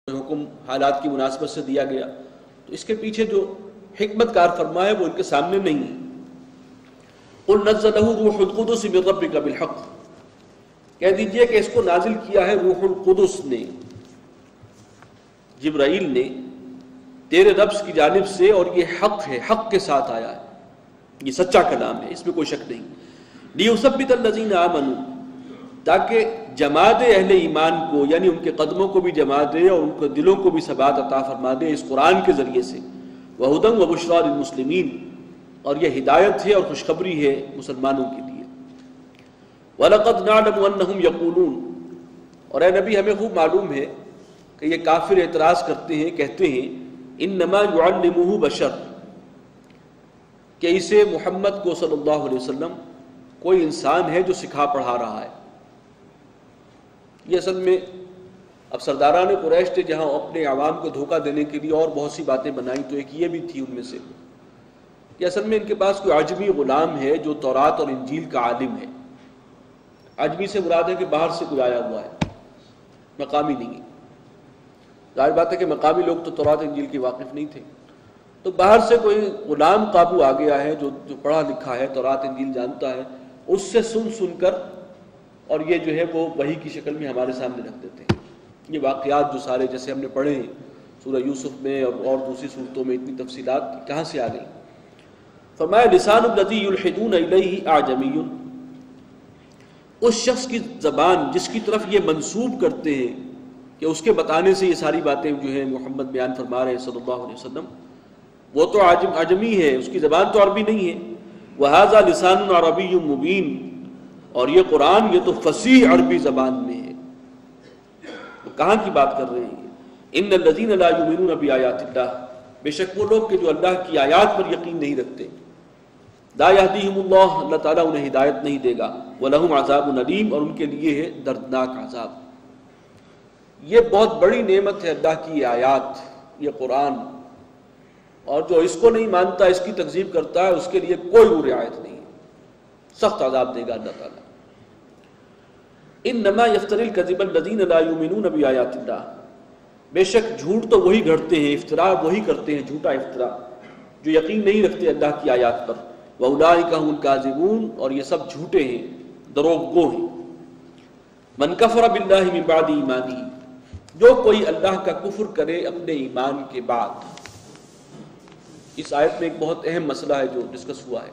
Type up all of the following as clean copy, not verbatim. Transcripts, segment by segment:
حکم حالات کی مناسبت سے دیا گیا، تو اس کے پیچھے جو حکمت کار فرما ہے وہ ان کے سامنے نہیں ہے۔ قُلْ نَزَّلَهُ رُوحُ الْقُدُسِ مِنْ رَبِّكَ بِالْحَقِّ، کہہ دیجئے کہ اس کو نازل کیا ہے روح القدس نے، جبرائیل نے، تیرے رب کی جانب سے، اور یہ حق ہے، حق کے ساتھ آیا ہے، یہ سچا کلام ہے، اس میں کوئی شک نہیں۔ لِيُثَبِّتَ الَّذِينَ آمَنُوا، تاکہ جما دے اہل ایمان کو، یعنی ان کے قدموں کو بھی جما دے اور ان کے دلوں کو بھی ثبات عطا فرما دے اس قرآن کے ذریعے سے۔ وَهُدًى وَبُشْرَىٰ لِلْمُسْلِمِينَ، اور یہ ہدایت ہے اور خوشخبری ہے مسلمانوں کے لیے۔ وَلَقَدْ نَعْلَمُ أَنَّهُمْ يَقُولُونَ، اور اے نبی ہمیں خوب معلوم ہے کہ یہ کافر اعتراض کرتے ہیں، کہتے ہیں انما يعلمه بشر، کہ اسے محمد کو صلی اللہ علیہ وسلم کوئی انسان ہے جو سکھا پڑھا رہا ہے۔ یہ اصل میں اب سرداران قریش تھے جہاں اپنے عوام کو دھوکہ دینے کے لیے اور بہت سی باتیں بنائیں، تو ایک یہ بھی تھی ان میں سے کہ اصل میں ان کے پاس کوئی عجمی غلام ہے جو تورات اور انجیل کا عالم ہے۔ عجمی سے مراد ہے کہ باہر سے کوئی آیا ہوا ہے، مقامی نہیں ہے۔ ظاہر بات ہے کہ مقامی لوگ تو تورات انجیل کے واقف نہیں تھے، تو باہر سے کوئی غلام قابو آ گیا ہے جو پڑھا لکھا ہے، تورات انجیل جانتا ہے، اس سے سن کر اور یہ جو ہے وہ وحی کی شکل میں ہمارے سامنے رکھ دیتے ہیں۔ یہ واقعات جو سارے جیسے ہم نے پڑھے ہیں سورہ یوسف میں اور دوسری صورتوں میں، اتنی تفصیلات کہاں سے آ گئی؟ فرمایا لسان الذی یلحدون الیہ اعجمی، اس شخص کی زبان جس کی طرف یہ منسوب کرتے ہیں کہ اس کے بتانے سے یہ ساری باتیں جو ہیں محمد بیان فرما رہے ہیں صلی اللہ علیہ وسلم، وہ تو عجمی ہے، اس کی زبان تو عربی نہیں ہے۔ وَهَذَا لِسَانٌ عَرَبِيٌّ مُبِينٌ، اور یہ قرآن یہ تو فصیح عربی زبان میں ہے۔ تو کہاں کی بات کر رہے ہیں؟ ان الذین لا یؤمنون بآیات اللہ، بے شک وہ لوگ کہ جو اللہ کی آیات پر یقین نہیں رکھتے، لا یہدیہم اللہ، اللہ تعالیٰ انہیں ہدایت نہیں دے گا، ولہم عذاب علیم، اور ان کے لیے ہے دردناک عذاب۔ یہ بہت بڑی نعمت ہے اللہ کی یہ آیات، یہ قرآن، اور جو اس کو نہیں مانتا، اس کی تکذیب کرتا ہے، اس کے لیے کوئی وہ رعایت نہیں ہے، سخت عذاب دے گا اللہ تعالیٰ۔ انما یفتری الکذب الذین لا یؤمنون بآیات اللہ، بے شک جھوٹ تو وہی گھڑتے ہیں، افطرا وہی کرتے ہیں، جھوٹا افطرا، جو یقین نہیں رکھتے اللہ کی آیات پر۔ وَأُولَٰئِکَ هُمُ الْكَاذِبُونَ، اور یہ سب جھوٹے ہیں، دروغ گو ہیں۔ من کفر باللہ من بعد ایمانہ، جو کوئی اللہ کا کفر کرے اپنے ایمان کے بعد۔ اس آیت میں ایک بہت اہم مسئلہ ہے جو ڈسکس ہوا ہے۔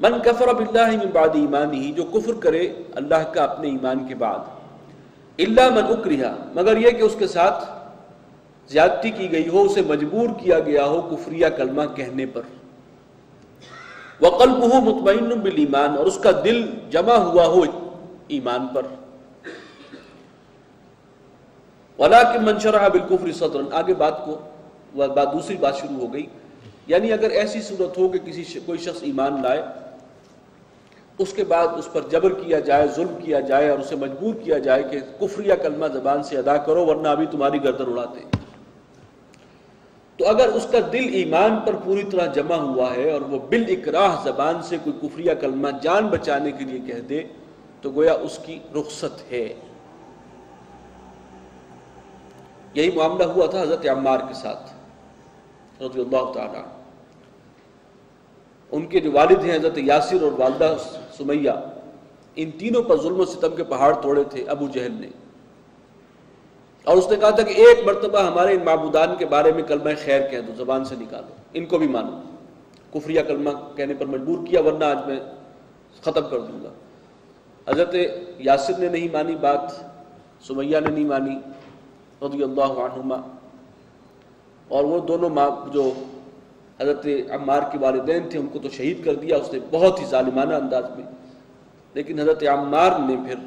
من کفر باللہ من بعد ایمانہ، جو کفر کرے اللہ کا اپنے ایمان کے بعد، الا من اکرہ، مگر یہ کہ اس کے ساتھ زیادتی کی گئی ہو، اسے مجبور کیا گیا ہو کفریہ کلمہ کہنے پر، وقلبہ مطمئن بالایمان، اور اس کا دل جمع ہوا ہو ایمان پر، ولکن من شرح بالکفر صدرا، آگے دوسری بات شروع ہو گئی، یعنی اگر ایسی صورت ہو کہ کوئی شخص ایمان لائے، اس کے بعد اس پر جبر کیا جائے، ظلم کیا جائے، اور اسے مجبور کیا جائے کہ کفریہ کلمہ زبان سے ادا کرو ورنہ ابھی تمہاری گردن اڑاتے ہیں، تو اگر اس کا دل ایمان پر پوری طرح جمع ہوا ہے اور وہ بالاکراہ زبان سے کوئی کفریہ کلمہ جان بچانے کے لیے کہہ دے، تو گویا اس کی رخصت ہے۔ یہی معاملہ ہوا تھا حضرت عمار کے ساتھ رضی اللہ تعالیٰ، ان کے جو والد ہیں حضرت یاسر اور والدہ سمیہ، ان تینوں پر ظلم و ستم کے پہاڑ توڑے تھے ابو جہل نے، اور اس نے کہا تھا کہ ایک مرتبہ ہمارے ان معبودان کے بارے میں کلمہ خیر کہہ دو، زبان سے نکالو، ان کو بھی مانو۔ کفریہ کلمہ کہنے پر مجبور کیا، ورنہ آج میں ختم کر دوں گا۔ حضرت یاسر نے نہیں مانی بات، سمیہ نے نہیں مانی رضی اللہ عنہما، اور وہ دونوں جو حضرت عمار کے والدین تھے ان کو تو شہید کر دیا اس نے بہت ہی ظالمانہ انداز میں، لیکن حضرت عمار نے پھر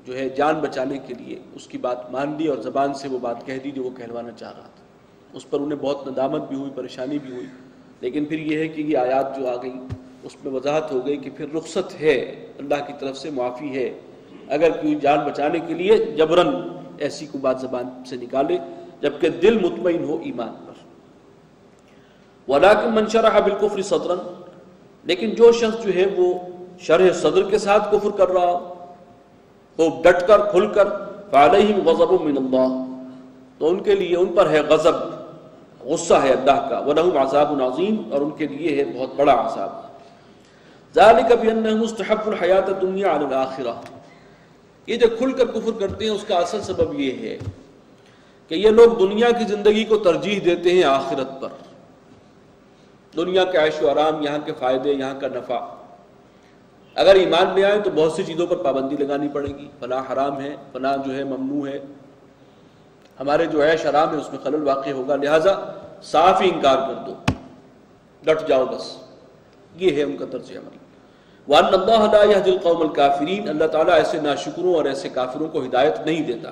جو ہے جان بچانے کے لیے اس کی بات مان لی اور زبان سے وہ بات کہہ دی جو وہ کہلوانا چاہ رہا تھا۔ اس پر انہیں بہت ندامت بھی ہوئی، پریشانی بھی ہوئی، لیکن پھر یہ ہے کہ یہ آیات جو آ گئی اس میں وضاحت ہو گئی کہ پھر رخصت ہے، اللہ کی طرف سے معافی ہے، اگر کوئی جان بچانے کے لیے جبراً ایسی کو بات زبان سے نکالے جبکہ دل مطمئن ہو ایمان پر۔ وَلَٰكِن مَنْ شَرَحَ بِالْكُفْرِ صَدْرًا، لیکن جو شخص جو ہے وہ شرح صدر کے ساتھ کفر کر رہا ہو، وہ ڈٹ کر کھل کر، فَعَلَيْهِمْ غَضَبٌ مِّنَ اللَّهِ، تو ان کے لیے ان پر ہے غضب، غصہ ہے اللہ کا، وَلَهُمْ عَذَابٌ عَظِيمٌ، اور ان کے لیے ہے بہت بڑا عذاب۔ ذَلِكَ بِأَنَّهُمْ مُسْتَحَبُّ الْحَيَاةَ الدُّنْيَا عَلَى الْآخِرَةِ، یہ جو کھل کر کفر کرتے ہیں اس کا اصل سبب یہ ہے کہ یہ لوگ دنیا کی زندگی کو ترجیح دیتے ہیں آخرت پر۔ دنیا کے عیش و آرام، یہاں کے فائدے، یہاں کا نفع، اگر ایمان لے آئیں تو بہت سی چیزوں پر پابندی لگانی پڑے گی، فلاں حرام ہے، فلاں جو ہے ممنوع ہے، ہمارے جو عیش آرام ہے اس میں خلل واقع ہوگا، لہٰذا صاف ہی انکار کر دو، ڈٹ جاؤ بس۔ یہ ہے ان کا طرز عمل۔ وَأَنَّ اللَّهَ لَا يَهْدِي الْقَوْمَ الْكَافِرِينَ، اللہ تعالیٰ ایسے ناشکروں اور ایسے کافروں کو ہدایت نہیں دیتا۔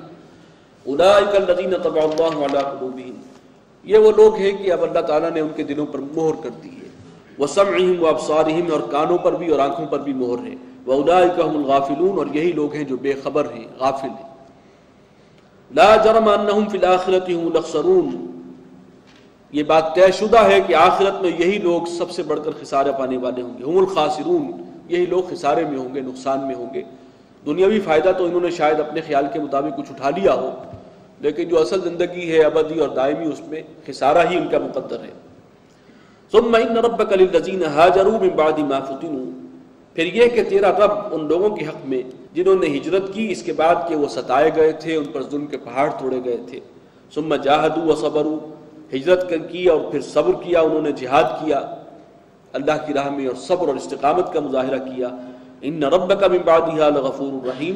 أُولَٰئِكَ الَّذِينَ طَبَعَ اللَّهُ عَلَىٰ قُلُوبِهِمْ، یہ وہ لوگ ہیں کہ اب اللہ تعالیٰ نے ان کے دلوں پر مہر کر دی ہے، وَسَمْعِهِمْ وَأَبْصَارِهِمْ، اور کانوں پر بھی اور آنکھوں پر بھی مہر ہے، وَأُولَٰئِكَ هُمُ الْغَافِلُونَ، اور یہی لوگ ہیں جو بے خبر ہیں، غافل ہیں۔ لا جرم انہم فی الآخرۃ هم الاخسرون، یہ بات طے شدہ ہے کہ آخرت میں یہی لوگ سب سے بڑھ کر خسارہ پانے والے ہوں گے، هم الخاسرون، یہی لوگ خسارے میں ہوں گے، نقصان میں ہوں گے۔ دنیاوی فائدہ تو انہوں نے شاید اپنے خیال کے مطابق کچھ اٹھا لیا ہو، لیکن جو اصل زندگی ہے ابدی اور دائمی، اس میں خسارہ ہی ان کا مقدر ہے۔ ثم ان ربک للذین ہاجروا من بعد ما فتنوا، پھر یہ کہ تیرا رب ان لوگوں کے حق میں جنہوں نے ہجرت کی اس کے بعد کہ وہ ستائے گئے تھے، ان پر ظلم کے پہاڑ توڑے گئے تھے، ثم جاہدوا وصبروا، ہجرت کی اور پھر صبر کیا، انہوں نے جہاد کیا اللہ کی راہ میں اور صبر اور استقامت کا مظاہرہ کیا، ان ربک من بعدها لغفور رحیم،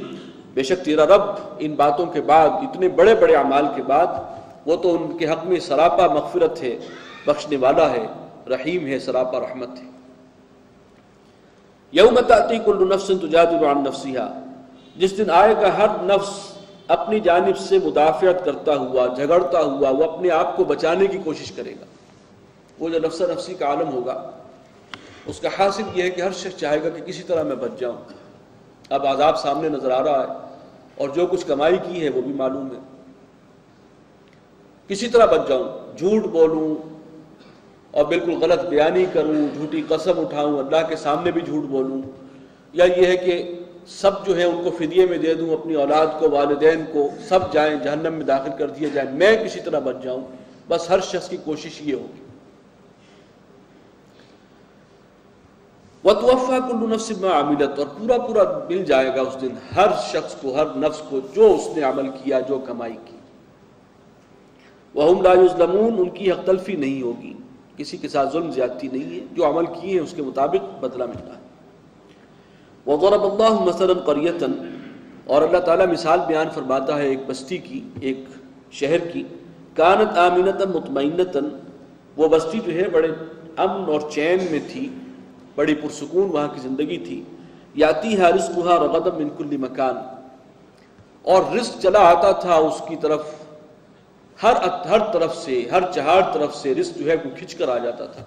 بے شک تیرا رب ان باتوں کے بعد، اتنے بڑے بڑے اعمال کے بعد، وہ تو ان کے حق میں سراپا مغفرت ہے، بخشنے والا ہے، رحیم ہے، سراپا رحمت ہے۔ یوم تأتی کل نفس تجادل عن نفسها، جس دن آئے گا ہر نفس اپنی جانب سے مدافعت کرتا ہوا، جھگڑتا ہوا، وہ اپنے آپ کو بچانے کی کوشش کرے گا۔ وہ جو نفس نفسی کا عالم ہوگا اس کا حاصل یہ ہے کہ ہر شخص چاہے گا کہ کسی طرح میں بچ جاؤں، اب عذاب سامنے نظر آ رہا ہے اور جو کچھ کمائی کی ہے وہ بھی معلوم ہے، کسی طرح بچ جاؤں، جھوٹ بولوں اور بالکل غلط بیانی کروں، جھوٹی قسم اٹھاؤں، اللہ کے سامنے بھی جھوٹ بولوں، یا یہ ہے کہ سب جو ہے ان کو فدیے میں دے دوں، اپنی اولاد کو، والدین کو، سب جائیں جہنم میں داخل کر دیے جائیں، میں کسی طرح بچ جاؤں۔ بس ہر شخص کی کوشش یہ ہوگی۔ وَتُوَفَّى كُلُّ نَفْسٍ مَا عَمِلَتْ، اور پورا پورا مل جائے گا اس دن ہر شخص کو، ہر نفس کو، جو اس نے عمل کیا، جو کمائی کی۔ وَهُمْ لَا يُظْلَمُونَ، ان کی حق تلفی نہیں ہوگی، کسی کے ساتھ ظلم زیادتی نہیں ہے، جو عمل کیے ہیں اس کے مطابق بدلہ ملتا ہے۔ وَضَرَبَ اللَّهُ مَثَلًا قَرْيَةً، اور اللہ تعالیٰ مثال بیان فرماتا ہے ایک بستی کی، ایک شہر کی، كَانَتْ آمِنَةً مُطْمَئِنَّةً، وہ بستی جو ہے بڑے امن اور چین میں تھی، بڑی پرسکون وہاں کی زندگی تھی، یاتیہا رزقہا رغدا من کل مکان، اور رزق چلا آتا تھا اس کی طرف ہر طرف سے، ہر چہار طرف سے رزق جو ہے وہ کھنچ کر آ جاتا تھا۔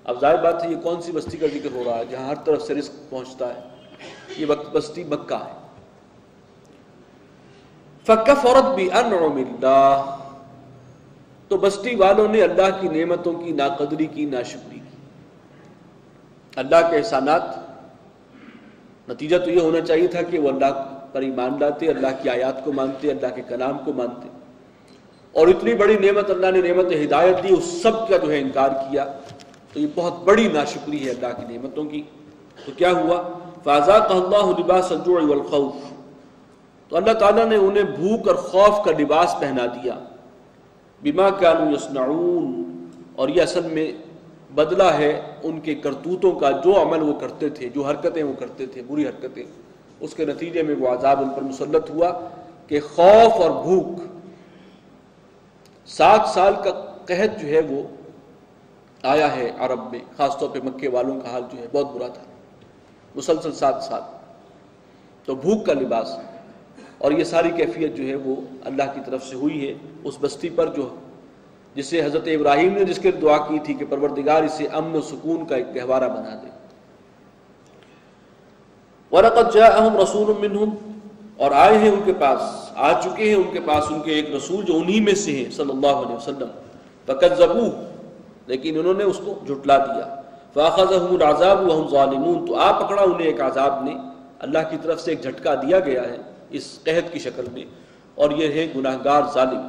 اب ظاہر بات ہے یہ کون سی بستی کا ذکر ہو رہا ہے جہاں ہر طرف سے رزق پہنچتا ہے؟ یہ بستی مکہ ہے۔ فَكَفَرَتْ بِأَنْعُمِ اللَّهِ، تو بستی والوں نے اللہ کی نعمتوں کی ناقدری کی، ناشکری کی۔ اللہ کے احسانات، نتیجہ تو یہ ہونا چاہیے تھا کہ وہ اللہ پر ایمان لاتے، اللہ کی آیات کو مانتے، اللہ کے کلام کو مانتے، اور اتنی بڑی نعمت اللہ نے نعمت ہدایت دی، اس سب کا جو ہے انکار کیا، تو یہ بہت بڑی ناشکری ہے اللہ کی نعمتوں کی۔ تو کیا ہوا؟ فَأَذَاقَهُ اللَّهُ لِبَاسَ الْجُوعِ وَالْخَوْفِ، تو اللہ تعالیٰ نے انہیں بھوک اور خوف کا لباس پہنا دیا، بِمَا كَانُوا يَصْنَعُونَ، اور یہ اصل میں بدلہ ہے ان کے کرتوتوں کا، جو عمل وہ کرتے تھے، جو حرکتیں وہ کرتے تھے، بری حرکتیں، اس کے نتیجے میں وہ عذاب ان پر مسلط ہوا کہ خوف اور بھوک، 7 سال کا قحط جو ہے وہ آیا ہے عرب میں، خاص طور پہ مکے والوں کا حال جو ہے بہت برا تھا، مسلسل 7 سال، تو بھوک کا لباس، اور یہ ساری کیفیت جو ہے وہ اللہ کی طرف سے ہوئی ہے اس بستی پر، جو جسے حضرت ابراہیم نے جس کے دعا کی تھی کہ پروردگار اسے امن و سکون کا ایک گہوارہ بنا دے۔ وَلَقَدْ جَاءَهُمْ رَسُولٌ مِّنْهُمْ، اور آئے ہیں ان کے پاس، آ چکے ہیں ان کے پاس ان کے ایک رسول جو انہی میں سے ہیں صلی اللہ علیہ وسلم، فَكَذَّبُوهُ، لیکن انہوں نے اس کو جھٹلا دیا، فَأَخَذَهُمُ الْعَذَابُ وَهُمْ ظَالِمُونَ، تو پکڑا انہیں ایک عذاب نے، اللہ کی طرف سے ایک جھٹکا دیا گیا ہے اس قحط کی شکل میں، اور یہ ہے گناہگار ظالم۔